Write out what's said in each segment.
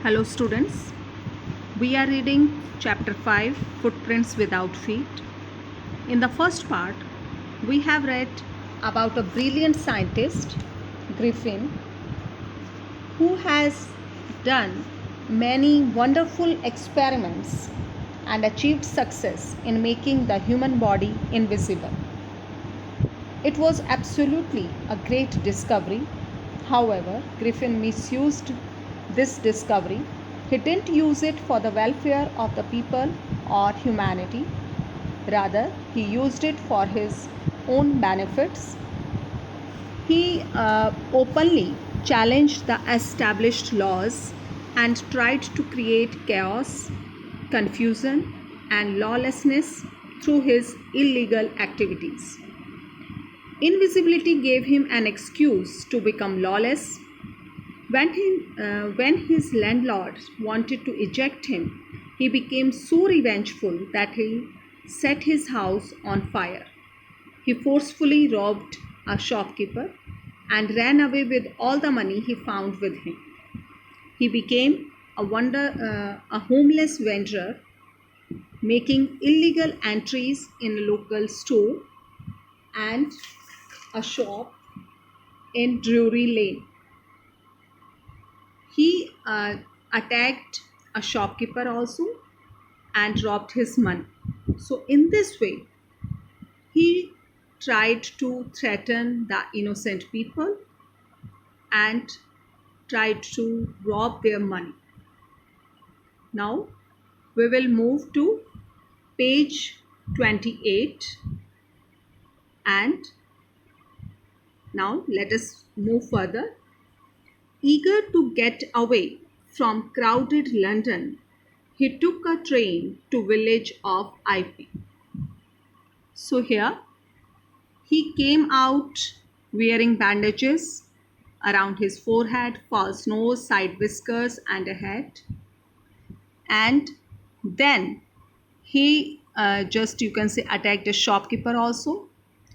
Hello students, we are reading chapter 5 Footprints Without Feet. In the first part, we have read about a brilliant scientist, Griffin, who has done many wonderful experiments and achieved success in making the human body invisible. It was absolutely a great discovery. However, Griffin misused this discovery. He didn't use it for the welfare of the people or humanity. Rather, he used it for his own benefits. He openly challenged the established laws and tried to create chaos, confusion, and lawlessness through his illegal activities. Invisibility gave him an excuse to become lawless. When his landlord wanted to eject him, he became so revengeful that he set his house on fire. He forcefully robbed a shopkeeper and ran away with all the money he found with him. He became a homeless vendor, making illegal entries in a local store and a shop in Drury Lane. He attacked a shopkeeper also and robbed his money. So, in this way, he tried to threaten the innocent people and tried to rob their money. Now, we will move to page 28 and now let us move further. Eager to get away from crowded London, he took a train to village of Iping. So here he came out wearing bandages around his forehead, false nose, side whiskers, and a hat. And then he just you can say attacked a shopkeeper also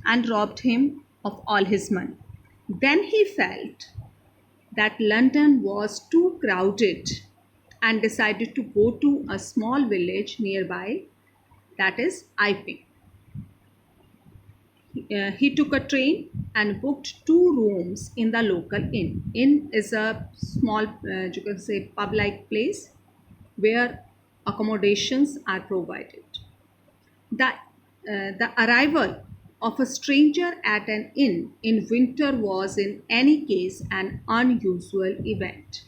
and robbed him of all his money. Then he felt that London was too crowded and decided to go to a small village nearby, that is Iping. He took a train and booked two rooms in the local inn. Inn is a small, you can say, pub-like place where accommodations are provided. The arrival of a stranger at an inn in winter was, in any case, an unusual event.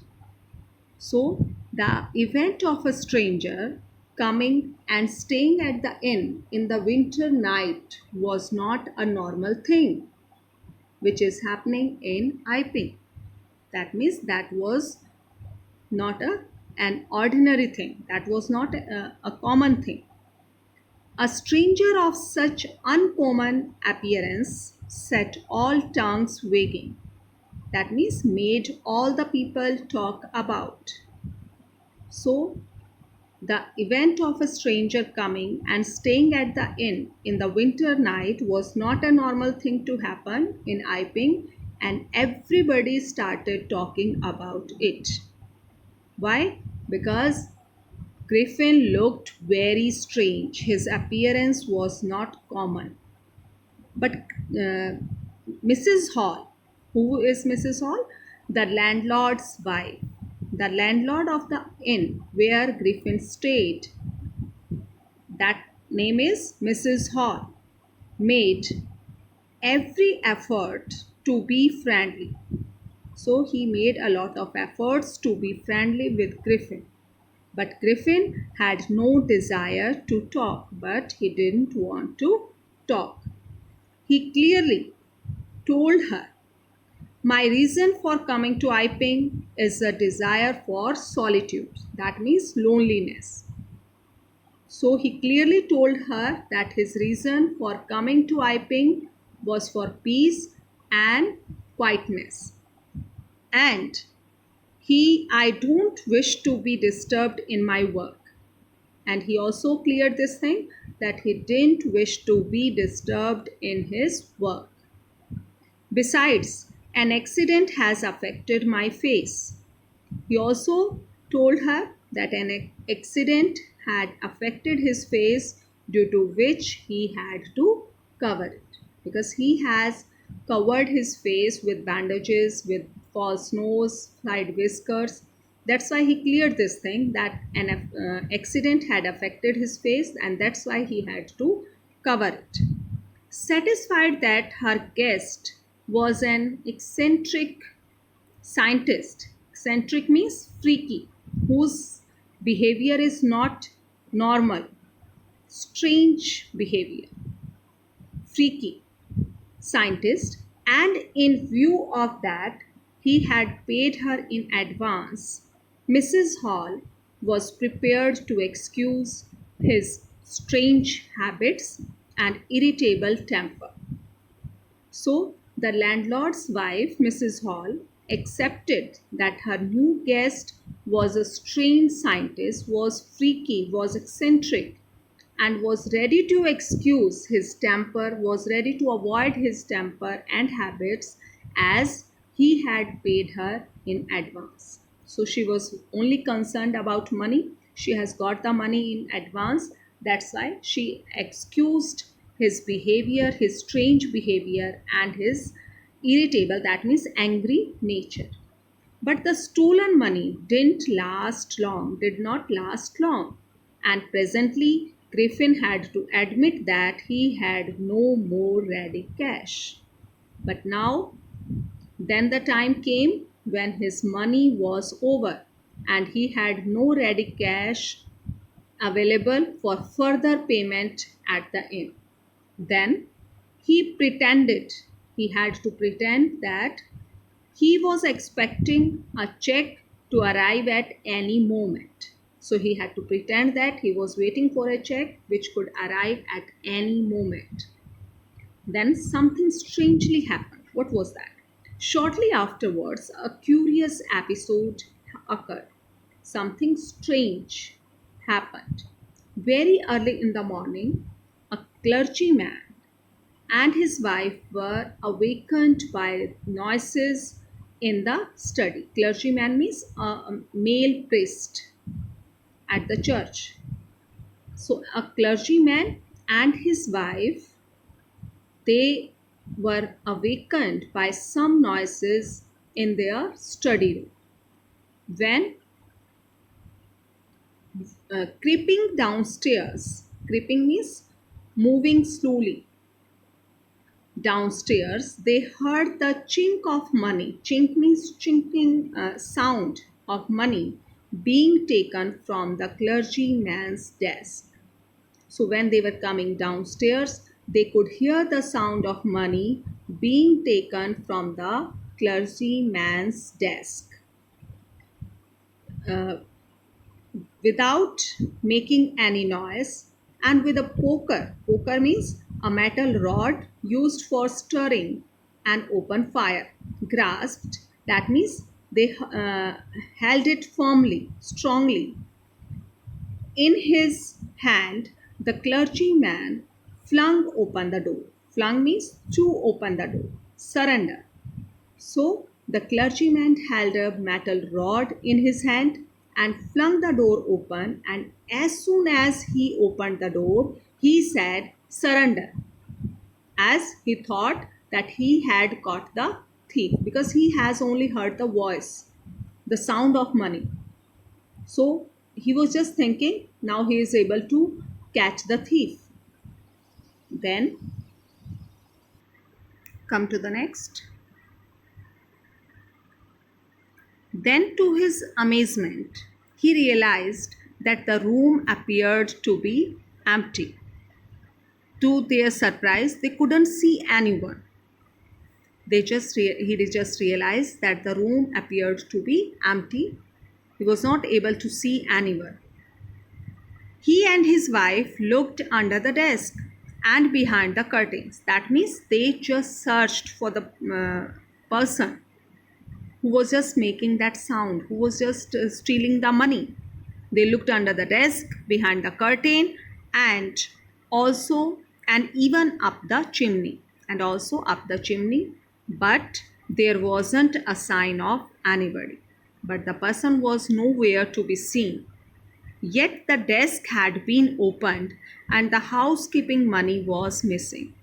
So, the event of a stranger coming and staying at the inn in the winter night was not a normal thing, which is happening in Iping. That means that was not an ordinary thing, that was not a common thing. A stranger of such uncommon appearance set all tongues wagging. That means made all the people talk about. So, the event of a stranger coming and staying at the inn in the winter night was not a normal thing to happen in Iping, and everybody started talking about it. Why? Because Griffin looked very strange. His appearance was not common. But Mrs. Hall, who is Mrs. Hall? The landlord's wife. The landlord of the inn where Griffin stayed, that name is Mrs. Hall, made every effort to be friendly. So he made a lot of efforts to be friendly with Griffin. But Griffin had no desire to talk, but he didn't want to talk. He clearly told her, "My reason for coming to Iping is a desire for solitude." That means loneliness. So he clearly told her that his reason for coming to Iping was for peace and quietness. And I don't wish to be disturbed in my work. And he also cleared this thing that he didn't wish to be disturbed in his work. Besides, an accident has affected my face. He also told her that an accident had affected his face, due to which he had to cover it, because he has covered his face with bandages, with false nose, side whiskers. That's why he cleared this thing, that an accident had affected his face, and that's why he had to cover it. Satisfied that her guest was an eccentric scientist. Eccentric means freaky, whose behavior is not normal, strange behavior, freaky scientist, and in view of that, he had paid her in advance. Mrs. Hall was prepared to excuse his strange habits and irritable temper. So the landlord's wife, Mrs. Hall, accepted that her new guest was a strange scientist, was freaky, was eccentric, and was ready to excuse his temper, was ready to avoid his temper and habits, as he had paid her in advance. So she was only concerned about money. She has got the money in advance. That's why she excused his behavior, his strange behavior, and his irritable, that means angry nature. But the stolen money did not last long, and presently Griffin had to admit that he had no more ready cash. But now, then the time came when his money was over, and he had no ready cash available for further payment at the inn. Then he had to pretend that he was expecting a check to arrive at any moment. So he had to pretend that he was waiting for a check which could arrive at any moment. Then something strangely happened. What was that? Shortly afterwards, a curious episode occurred. Something strange happened. Very early in the morning, a clergyman and his wife were awakened by noises in the study. Clergyman means a male priest at the church. So a clergyman and his wife, they were awakened by some noises in their study room. When creeping downstairs, creeping means moving slowly downstairs, they heard the chink of money. Chink means chinking sound of money being taken from the clergyman's desk. So when they were coming downstairs, they could hear the sound of money being taken from the clergyman's desk. Uh, Without making any noise, and with a poker. Poker means a metal rod used for stirring an open fire. Grasped, that means they held it firmly, strongly. In his hand, the clergyman flung open the door. Flung means to open the door. Surrender. So the clergyman held a metal rod in his hand and flung the door open, and as soon as he opened the door, he said, "Surrender," as he thought that he had caught the thief, because he has only heard the voice, the sound of money. So he was just thinking, now he is able to catch the thief. Then come to the next. Then, to his amazement, he realized that the room appeared to be empty. To their surprise, they couldn't see anyone. He just realized that the room appeared to be empty. He was not able to see anyone. He and his wife looked under the desk and behind the curtains. That means they just searched for the person who was just making that sound, who was just stealing the money. They looked under the desk, behind the curtain, and also, and even up the chimney, and also up the chimney, but there wasn't a sign of anybody. but the person was nowhere to be seen. Yet the desk had been opened and the housekeeping money was missing.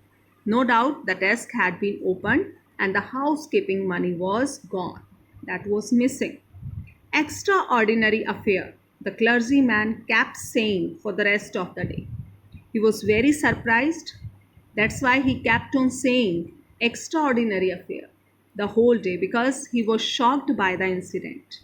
No doubt the desk had been opened and the housekeeping money was gone. That was missing. Extraordinary affair, the clergyman kept saying for the rest of the day. He was very surprised. That's why he kept on saying extraordinary affair the whole day, because he was shocked by the incident.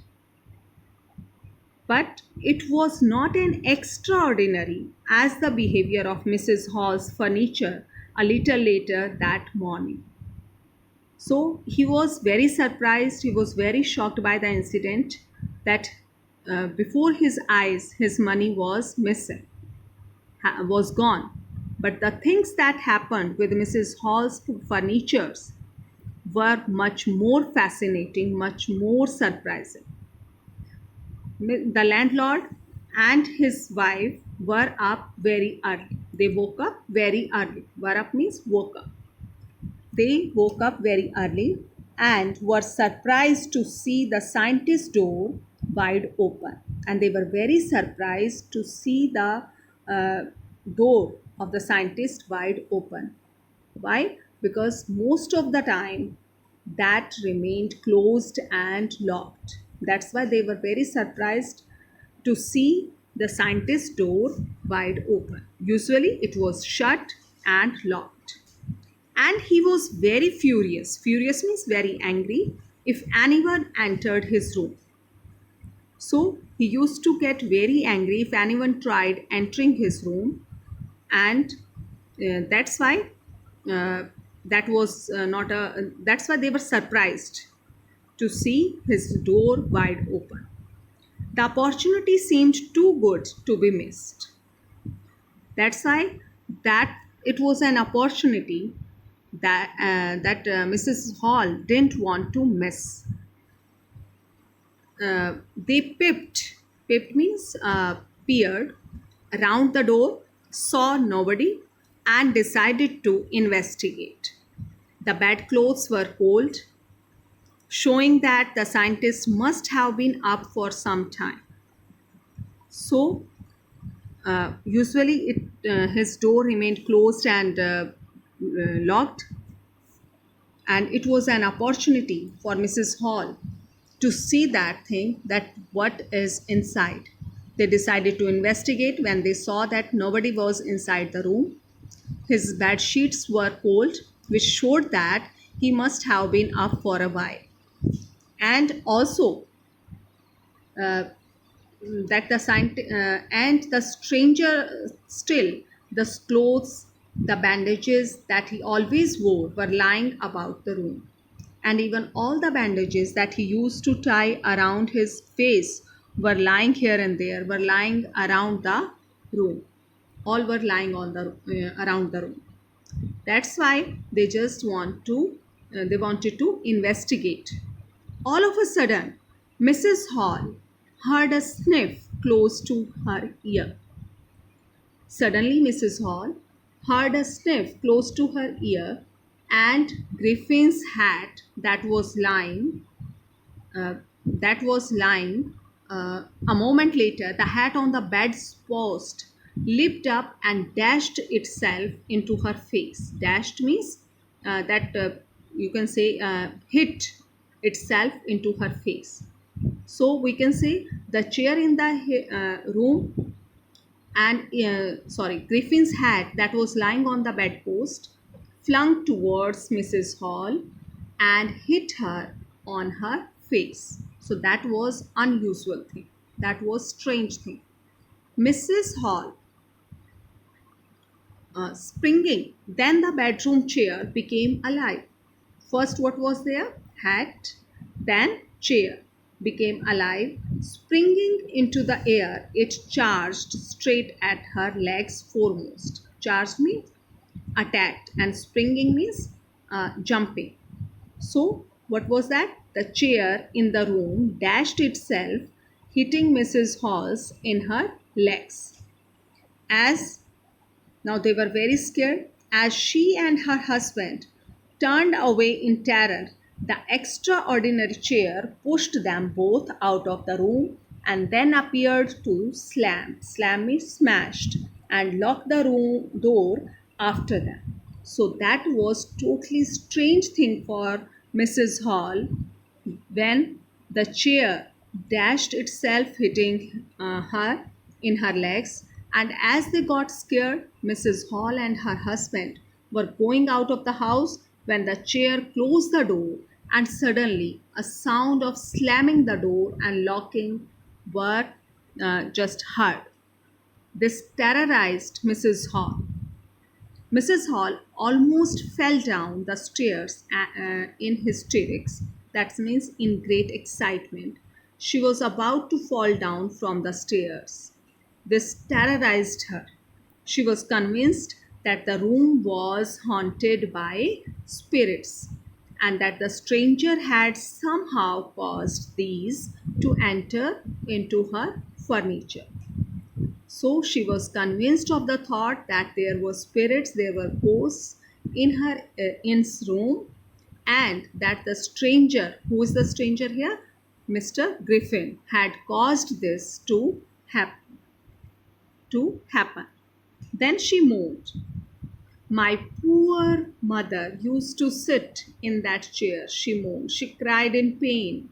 But it was not an extraordinary as the behavior of Mrs. Hall's furniture a little later that morning. So he was very surprised, he was very shocked by the incident that before his eyes his money was missing, was gone. But the things that happened with Mrs. Hall's furnitures were much more fascinating, much more surprising. The landlord and his wife were up very early. They woke up very early. Were up means woke up. They woke up very early and were surprised to see the scientist's door wide open. And they were very surprised to see the door of the scientist wide open. Why? Because most of the time that remained closed and locked. That's why they were very surprised to see the scientist's door wide open. Usually it was shut and locked. And he was very furious. Furious means very angry if anyone entered his room. So he used to get very angry if anyone tried entering his room, and that's why that was not a. That's why they were surprised to see his door wide open. The opportunity seemed too good to be missed. That's why that it was an opportunity that Mrs. Hall didn't want to miss. They peeped. Peeped means peered around the door, saw nobody, and decided to investigate. The bedclothes were cold, showing that the scientist must have been up for some time. So, usually his door remained closed and locked, and it was an opportunity for Mrs. Hall to see that thing, that what is inside. They decided to investigate when they saw that nobody was inside the room. His bed sheets were cold, which showed that he must have been up for a while. And also uh, that and the stranger still, the clothes, the bandages that he always wore were lying about the room, and even all the bandages that he used to tie around his face were lying here and there, were lying around the room. All were lying on the around the room. That's why they just they wanted to investigate. All of a sudden, Mrs. Hall heard a sniff close to her ear. Suddenly, Mrs. Hall heard a sniff close to her ear, and Griffin's hat that was lying. A moment later, the hat on the bed's post leaped up and dashed itself into her face. Dashed means that you can say hit itself into her face. So we can say the chair in the room, and Griffin's hat that was lying on the bedpost flung towards Mrs. Hall and hit her on her face. So that was unusual thing. That was strange thing. Mrs. Hall springing, then the bedroom chair became alive. First, what was there? Hat, then chair became alive. Springing into the air, it charged straight at her legs foremost. Charged means attacked, and springing means jumping. So, what was that? The chair in the room dashed itself, hitting Mrs. Hall's in her legs. As now they were very scared, as she and her husband turned away in terror. The extraordinary chair pushed them both out of the room and then appeared to slam means smashed, and lock the room door after them. So that was totally strange thing for Mrs. Hall when the chair dashed itself, hitting her in her legs. And as they got scared, Mrs. Hall and her husband were going out of the house when the chair closed the door, and suddenly a sound of slamming the door and locking were just heard. This terrorized Mrs. Hall. Mrs. Hall almost fell down the stairs in hysterics. That means in great excitement. She was about to fall down from the stairs. This terrorized her. She was convinced that the room was haunted by spirits and that the stranger had somehow caused these to enter into her furniture. So she was convinced of the thought that there were spirits, there were ghosts in her in's room, and that the stranger, who is the stranger here? Mr. Griffin, had caused this to happen. Then she moaned. My poor mother used to sit in that chair, she moaned. She cried in pain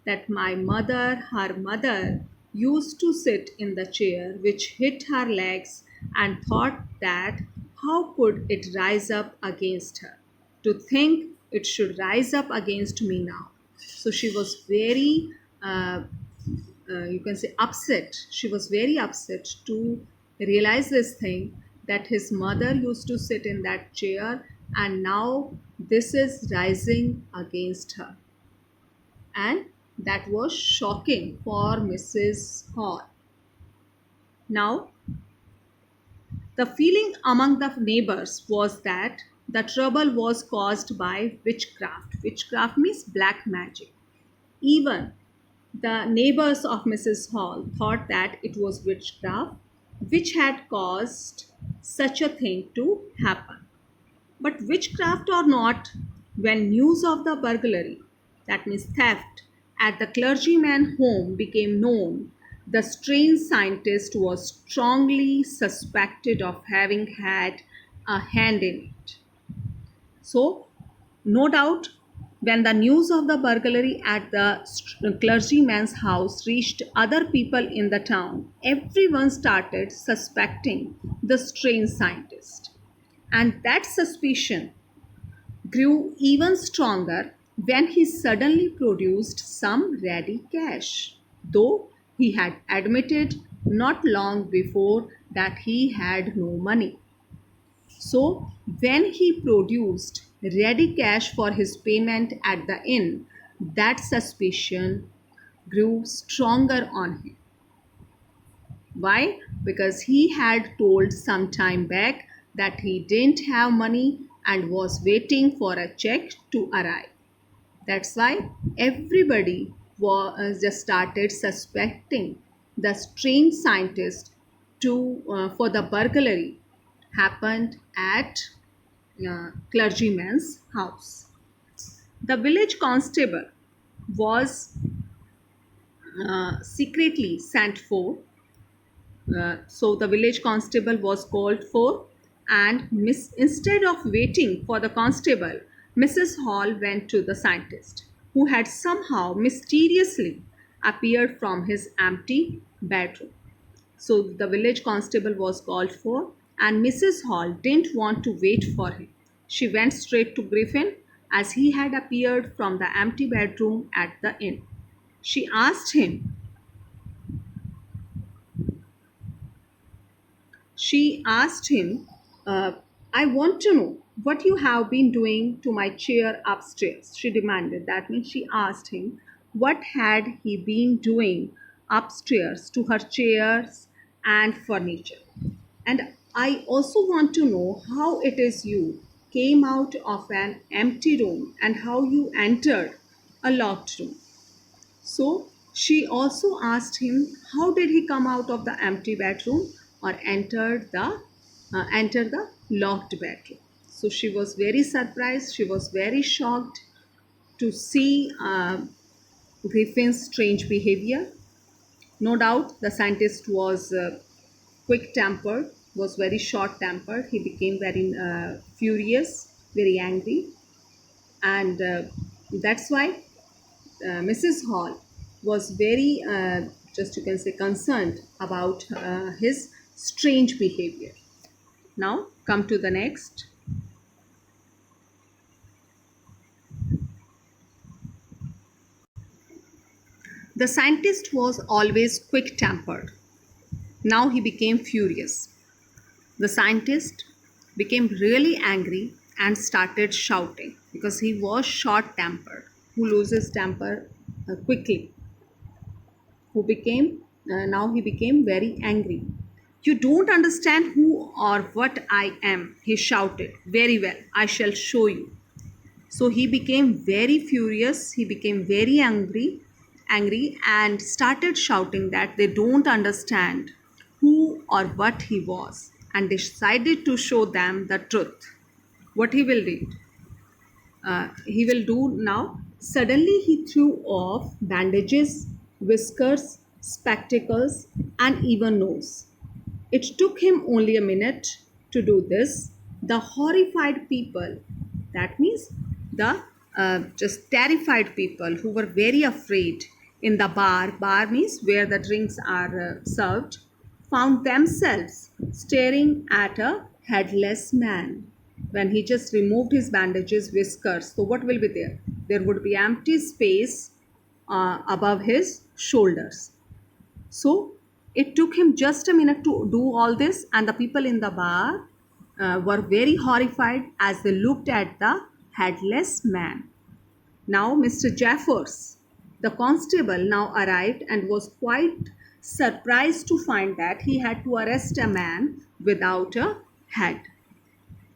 that her mother, used to sit in the chair which hit her legs, and thought that how could it rise up against her? To think it should rise up against me now. So she was very, you can say, upset. She was very upset to realize this thing, that his mother used to sit in that chair and now this is rising against her, and that was shocking for Mrs. Hall. Now, the feeling among the neighbors was that the trouble was caused by witchcraft. Witchcraft means black magic. Even the neighbors of Mrs. Hall thought that it was witchcraft which had caused such a thing to happen. But witchcraft or not, when news of the burglary, that means theft, at the clergyman's home became known, the strange scientist was strongly suspected of having had a hand in it. So, no doubt, when the news of the burglary at the clergyman's house reached other people in the town, everyone started suspecting the strange scientist. And that suspicion grew even stronger when he suddenly produced some ready cash, though he had admitted not long before that he had no money. So, when he produced ready cash for his payment at the inn, that suspicion grew stronger on him. Why? Because he had told some time back that he didn't have money and was waiting for a check to arrive. That's why everybody just started suspecting the strange scientist for the burglary happened at clergyman's house. The village constable was secretly sent for. So the village constable was called for, and instead of waiting for the constable, Mrs. Hall went to the scientist, who had somehow mysteriously appeared from his empty bedroom. So the village constable was called for, and Mrs. Hall didn't want to wait for him. She went straight to Griffin as he had appeared from the empty bedroom at the inn. She asked him She asked him, I want to know what you have been doing to my chair upstairs. She demanded. That means she asked him what had he been doing upstairs to her chairs and furniture. And I also want to know how it is you came out of an empty room and how you entered a locked room. So she also asked him how did he come out of the empty bedroom or enter the locked bedroom. So she was very surprised. She was very shocked to see Griffin's strange behavior. No doubt the scientist was quick tempered, was very short tempered. He became very furious, very angry, and that's why Mrs. Hall was very, just you can say, concerned about his strange behavior. Now, come to the next. The scientist was always quick tempered. Now he became furious. The scientist became really angry and started shouting because he was short tempered, who loses temper quickly, who became now he became very angry. You don't understand who or what I am, he shouted. Very well, I shall show you. So he became very furious, he became very angry and started shouting that they don't understand who or what he was and decided to show them the truth. What he will do now. Suddenly he threw off bandages, whiskers, spectacles, and even nose. It took him only a minute to do this. The horrified people, that means the just terrified people who were very afraid in the bar means where the drinks are served, found themselves staring at a headless man. When he just removed his bandages, whiskers, so what will be there? There would be empty space above his shoulders. So it took him just a minute to do all this, and the people in the bar were very horrified as they looked at the headless man. Now, Mr. Jeffers, the constable, now arrived and was quite surprised to find that he had to arrest a man without a head.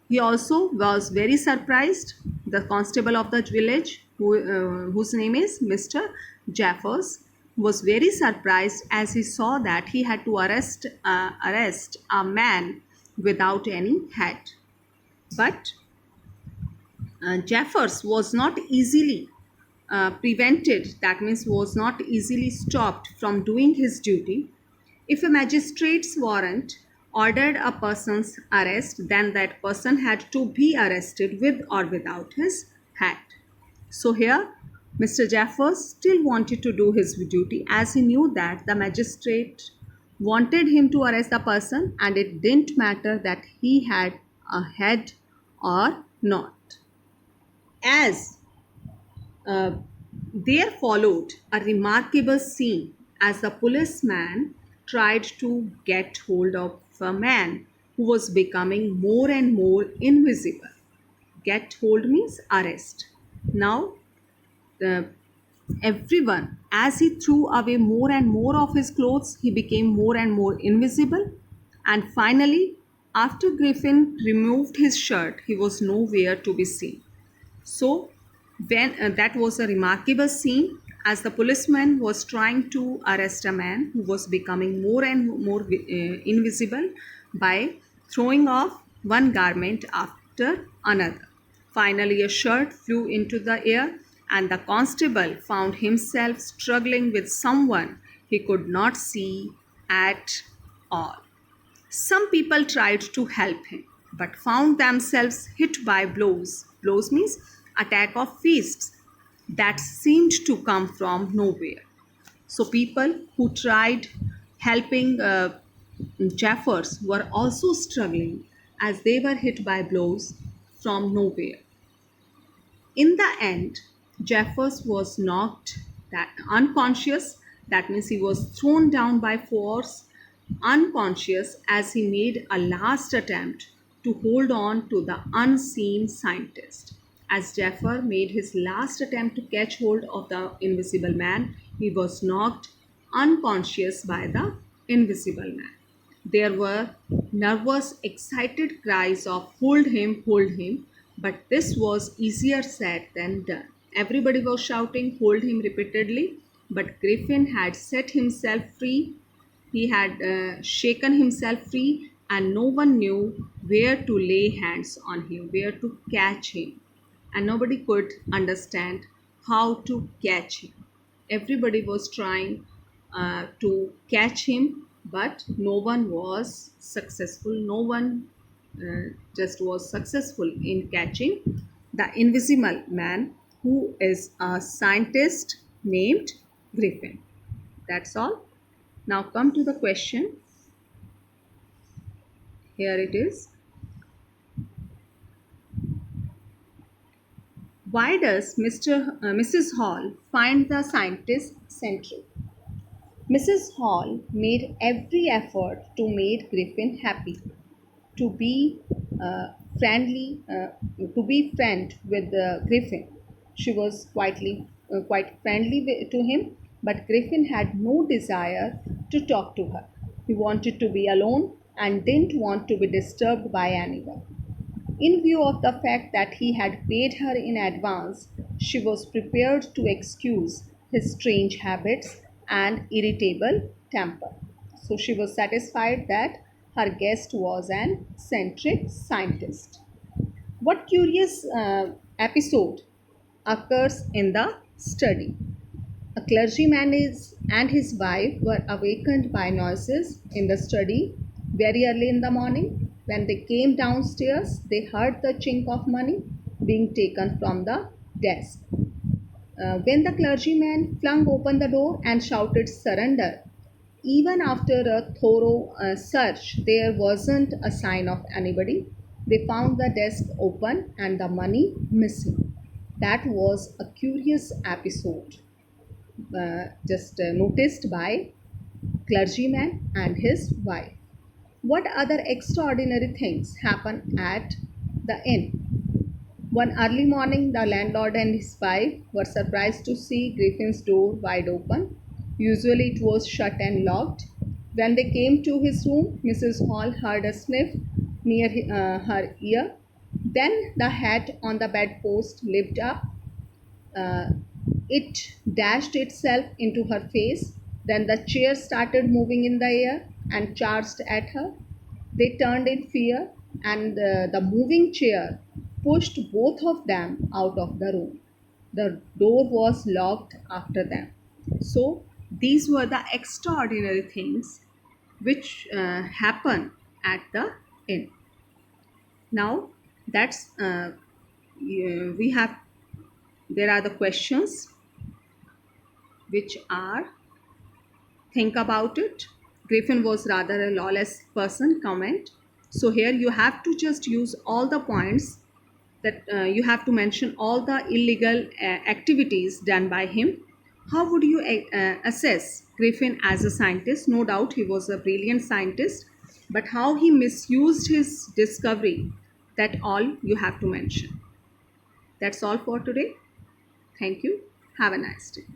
He also was very surprised, the constable of the village, whose name is Mr. Jaffers, was very surprised as he saw that he had to arrest a man without any head. But Jaffers was not easily prevented, that means was not easily stopped from doing his duty. If a magistrate's warrant ordered a person's arrest, then that person had to be arrested with or without his hat. So here, Mr. Jaffers still wanted to do his duty as he knew that the magistrate wanted him to arrest the person and it didn't matter that he had a head or not. As there followed a remarkable scene as the policeman tried to get hold of a man who was becoming more and more invisible. Get hold means arrest. Now, the, everyone, as he threw away more and more of his clothes, he became more and more invisible. And finally, after Griffin removed his shirt, he was nowhere to be seen. So, when that was a remarkable scene as the policeman was trying to arrest a man who was becoming more and more invisible by throwing off one garment after another. Finally, a shirt flew into the air, and the constable found himself struggling with someone he could not see at all. Some people tried to help him but found themselves hit by blows. Blows means attack of fists that seemed to come from nowhere. So people who tried helping Jaffers were also struggling as they were hit by blows from nowhere. In the end, Jeffers was knocked unconscious. That means he was thrown down by force, unconscious as he made a last attempt to hold on to the unseen scientist. As Jaffer made his last attempt to catch hold of the invisible man, he was knocked unconscious by the invisible man. There were nervous, excited cries of hold him, but this was easier said than done. Everybody was shouting, hold him repeatedly, but Griffin had set himself free. He had shaken himself free, and no one knew where to lay hands on him, where to catch him, and nobody could understand how to catch him. Everybody was trying to catch him, but no one was successful. No one just was successful in catching the invisible man, who is a scientist named Griffin. That's all. Now come to the question. Here it is. Why does Mrs. Hall find the scientist central? Mrs. Hall made every effort to make Griffin happy, to be friendly, to be friend with Griffin. She was quite friendly to him, but Griffin had no desire to talk to her. He wanted to be alone and didn't want to be disturbed by anyone. In view of the fact that he had paid her in advance, she was prepared to excuse his strange habits and irritable temper. So she was satisfied that her guest was an eccentric scientist. What curious episode occurs in the study? A clergyman and his wife were awakened by noises in the study very early in the morning. When they came downstairs, they heard the chink of money being taken from the desk. When the clergyman flung open the door and shouted, "Surrender!" even after a thorough search, there wasn't a sign of anybody. They found the desk open and the money missing. That was a curious episode just noticed by clergyman and his wife. What other extraordinary things happen at the inn? One early morning, the landlord and his wife were surprised to see Griffin's door wide open. Usually it was shut and locked. When they came to his room, Mrs. Hall heard a sniff near her ear. Then the hat on the bedpost lifted up. Uh, it dashed itself into her face. Then the chair started moving in the air and charged at her. They turned in fear, and the moving chair pushed both of them out of the room. The door was locked after them. So, these were the extraordinary things which happen at the inn. Now, that's we have there are the questions which are: think about it. Griffin was rather a lawless person. Comment. So here you have to just use all the points that you have to mention all the illegal activities done by him. How would you assess Griffin as a scientist? No doubt he was a brilliant scientist, but how he misused his discovery, that all you have to mention. That's all for today. Thank you. Have a nice day.